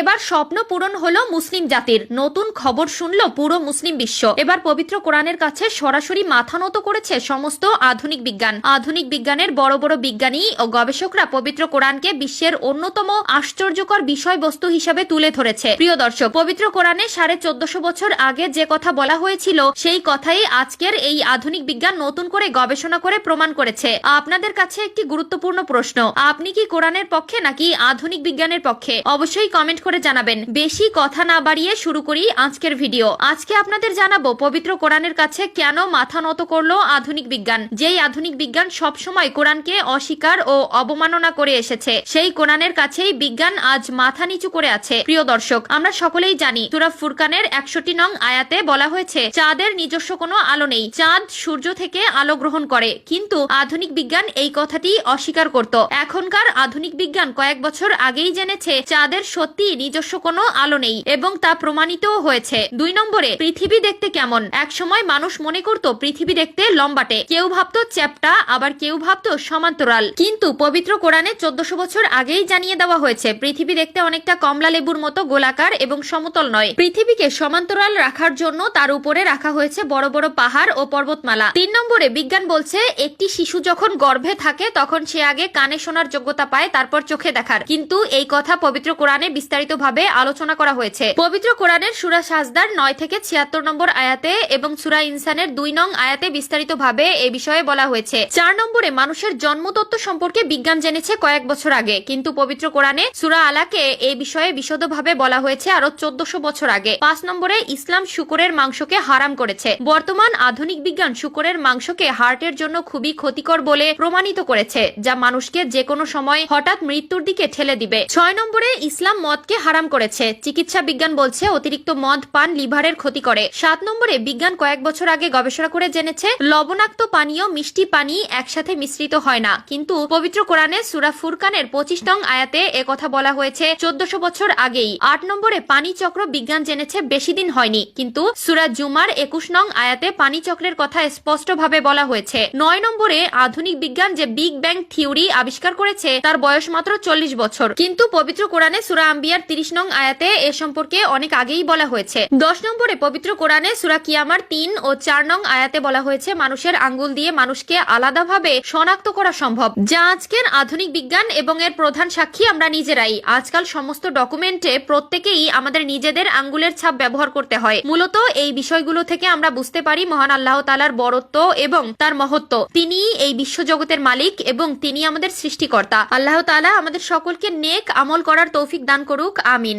এবার স্বপ্ন পূরণ হলো মুসলিম জাতির। নতুন খবর শুনলো পুরো মুসলিম বিশ্ব। এবার পবিত্র কোরআনের কাছে সরাসরি মাথা নত করেছে সমস্ত আধুনিক বিজ্ঞান। আধুনিক বিজ্ঞানের বড় বড় বিজ্ঞানী ও গবেষকরা পবিত্র কোরআনকে বিশ্বের অন্যতম আশ্চর্যকর বিষয়বস্তু হিসেবে তুলে ধরেছে। প্রিয় দর্শক, পবিত্র কোরআনে 1450 বছর আগে যে কথা বলা হয়েছিল সেই কথাই আজকের এই আধুনিক বিজ্ঞান নতুন করে গবেষণা করে প্রমাণ করেছে। আপনাদের কাছে একটি গুরুত্বপূর্ণ প্রশ্ন, আপনি কি কোরআনের পক্ষে নাকি আধুনিক বিজ্ঞানের পক্ষে? অবশ্যই কমেন্ট করে জানাবেন। বেশি কথা না বাড়িয়ে শুরু করি আজকের ভিডিও। আজকে আপনাদের জানাবো পবিত্র কোরআনের কাছে কেন মাথা নত করলো আধুনিক বিজ্ঞান। যেই আধুনিক বিজ্ঞান সবসময় কোরআনকে অস্বীকার ও অবমাননা করে এসেছে, সেই কোরআনের কাছেই বিজ্ঞান আজ মাথা নিচু করে আছে। প্রিয় দর্শক, আমরা সকলেই জানি সূরা ফুরকানের 61 নং আয়াতে বলা হয়েছে চাঁদের নিজস্ব কোনো আলো নেই, চাঁদ সূর্য থেকে আলো গ্রহণ করে। কিন্তু আধুনিক বিজ্ঞান এই কথাটি অস্বীকার করত। এখনকার আধুনিক বিজ্ঞান কয়েক বছর আগেই জেনেছে চাঁদের সত্যি নিজস্ব কোনো আলো নেই এবং তা প্রমাণিতও হয়েছে। 2 নম্বরে, পৃথিবী দেখতে কেমন? এক সময় মানুষ মনে করত পৃথিবী দেখতে লম্বাটে, কেউ ভাবতো চ্যাপ্টা, আবার কেউ ভাবতো সমান্তরাল। কিন্তু পবিত্র কোরআনে 1400 বছর আগেই জানিয়ে দেওয়া হয়েছে পৃথিবী দেখতে অনেকটা কমলা লেবুর মতো গোলাকার এবং সমতল নয়। পৃথিবীকে সমান্তরাল রাখার জন্য তার উপরে রাখা হয়েছে বড় বড় পাহাড় ও পর্বতমালা। 3 নম্বরে, বিজ্ঞান বলছে একটি শিশু যখন গর্ভে থাকে তখন সে আগে কানে শোনার যোগ্যতা পায়, তারপর চোখে দেখার। কিন্তু এই কথা পবিত্র কোরআনে বিস্তারিতভাবে আলোচনা করা হয়েছে। পবিত্র কোরআনের সূরা সাজদার 9 থেকে 76 নম্বর আয়াতে এবং সূরা ইনসানের 2 নং আয়াতে বিস্তারিতভাবে এই বিষয়ে বলা হয়েছে। 4 নম্বরে, মানুষের জন্মতত্ত্ব সম্পর্কে বিজ্ঞান জেনেছে কয়েক বছর আগে, কিন্তু পবিত্র কোরআনে সূরা আলাকে এই বিষয়ে বিশদভাবে বলা হয়েছে আরো 1400 বছর আগে। 5 নম্বরে, ইসলাম শূকরের মাংসকে হারাম করেছে। বর্তমান আধুনিক বিজ্ঞান শূকরের মাংসকে হার্টের জন্য খুবই ক্ষতিকর বলে প্রমাণিত করেছে, যা মানুষকে যে কোনো সময় হঠাৎ মৃত্যুর দিকে ঠেলে দিবে। 6 নম্বরে, ইসলাম মদকে হারাম করেছে। চিকিৎসা বিজ্ঞান বলছে অতিরিক্ত মদ পান লিভারের ক্ষতি করে। 7 নম্বরে, বিজ্ঞান কয়েক বছর আগে গবেষণা করে জেনেছে লবণাক্ত পানীয় মিষ্টি পানি একসাথে মিশ্রিত হয় না, কিন্তু পবিত্র কোরআনে সূরা ফুরকানের 25 নং আয়াতে একথা বলা হয়েছে 1400 বছর আগেই। 8 নম্বরে, পানি চক্র বিজ্ঞান জেনেছে বেশি দিন হয়নি, কিন্তু সূরা জুমার 21 নং আয়াতে পানি চক্রের কথা স্পষ্টভাবে বলা হয়েছে। 9 নম্বরে, আধুনিক বিজ্ঞান যে বিগ ব্যাং থিওরি আবিষ্কার করেছে তার বয়স মাত্র 40 বছর, কিন্তু পবিত্র কোরআনে সূরা আম্বিয়ার 30 নং আয়াতে এ সম্পর্কে অনেক আগেই বলা হয়েছে। 10 নম্বরে, পবিত্র কোরআনে সূরা কিয়ামার 3 ও 4 নং আয়াতে বলা হয়েছে মানুষের আঙ্গুল দিয়ে মানুষকে আলাদাভাবে শনাক্ত করা সম্ভব, যা আজকের আধুনিক বিজ্ঞান এবং এর প্রধান সাক্ষী আমরা নিজেরাই। আজকাল সমস্ত ডকুমেন্টে প্রত্যেকেই আমাদের নিজেদের আঙ্গুলের ছাপ ব্যবহার করতে হয়। মূলত এই বিষয়গুলো থেকে আমরা বুঝতে পারি মহান আল্লাহ তাআলার বড়ত্ব এবং তার মহত্ব। তিনি এই বিশ্বজগতের মালিক এবং তিনি আমাদের সৃষ্টিকর্তা। আল্লাহ তাআলা আমাদের সকলকে নেক আমল করার তৌফিক দান করুক, আমিন।